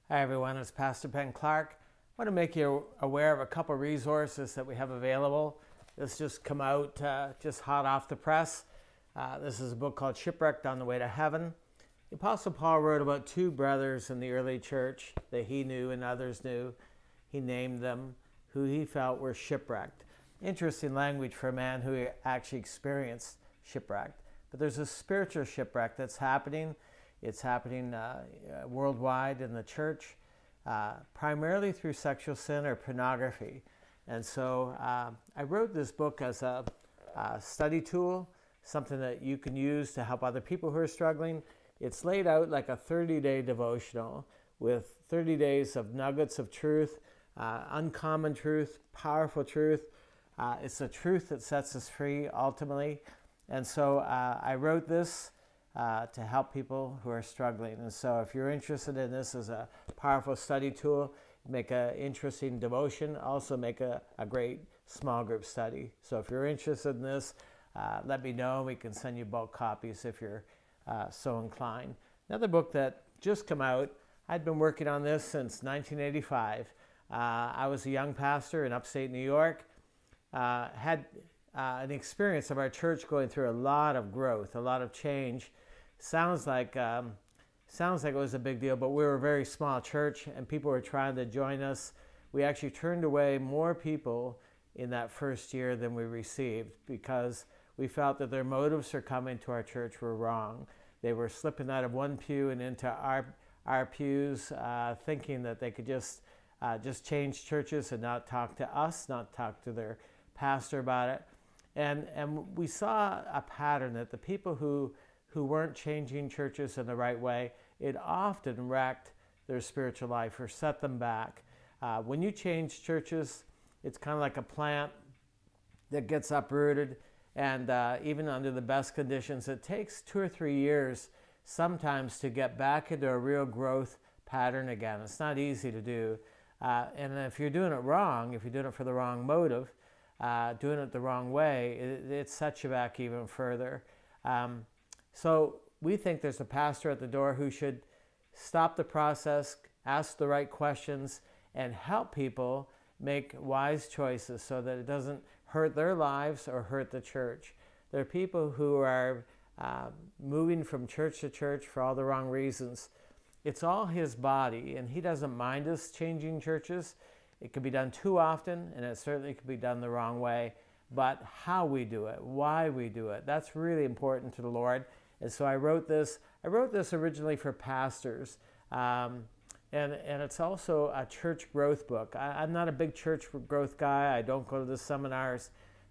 Hi everyone, it's Pastor Penn Clark. I want to make you aware of a couple of resources that we have available. This just come out just hot off the press. This is a book called Shipwrecked on the Way to Heaven. The Apostle Paul wrote about two brothers in the early church that he knew and others knew. He named them, who he felt were shipwrecked. Interesting language for a man who actually experienced shipwrecked. But there's a spiritual shipwreck that's happening. It's happening worldwide in the church, primarily through sexual sin or pornography. And so I wrote this book as a study tool, something that you can use to help other people who are struggling. It's laid out like a 30-day devotional with 30 days of nuggets of truth, uncommon truth, powerful truth. It's the truth that sets us free ultimately. And so I wrote this to help people who are struggling. And so if you're interested in this as a powerful study tool, make an interesting devotion, also make a great small group study. So if you're interested in this, let me know. We can send you bulk copies if you're so inclined. Another book that just come out, I'd been working on this since 1985. I was a young pastor in upstate New York, had an experience of our church going through a lot of growth, a lot of change. Sounds like it was a big deal, but we were a very small church and people were trying to join us. We actually turned away more people in that first year than we received because we felt that their motives for coming to our church were wrong. They were slipping out of one pew and into our pews, thinking that they could just change churches and not talk to us, not talk to their pastor about it. And we saw a pattern that the people who weren't changing churches in the right way, it often wrecked their spiritual life or set them back. When you change churches, it's kind of like a plant that gets uprooted, and even under the best conditions, it takes 2 or 3 years sometimes to get back into a real growth pattern again. It's not easy to do. And if you're doing it wrong, if you're doing it for the wrong motive, doing it the wrong way, it sets you back even further. So we think there's a pastor at the door who should stop the process, ask the right questions, and help people make wise choices so that it doesn't hurt their lives or hurt the church. There are people who are moving from church to church for all the wrong reasons. It's all his body, and he doesn't mind us changing churches. It can be done too often, and it certainly can be done the wrong way. But how we do it, why we do it, that's really important to the Lord. And so I wrote this originally for pastors. And it's also a church growth book. I'm not a big church growth guy. I don't go to the seminars.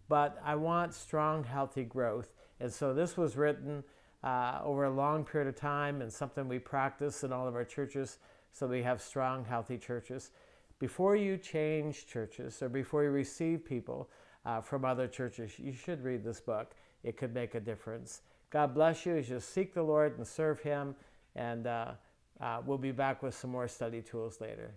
But I want strong, healthy growth. And so this was written over a long period of time and something we practice in all of our churches so we have strong, healthy churches. Before you change churches or before you receive people from other churches, you should read this book. It could make a difference. God bless you as you seek the Lord and serve Him, and we'll be back with some more study tools later.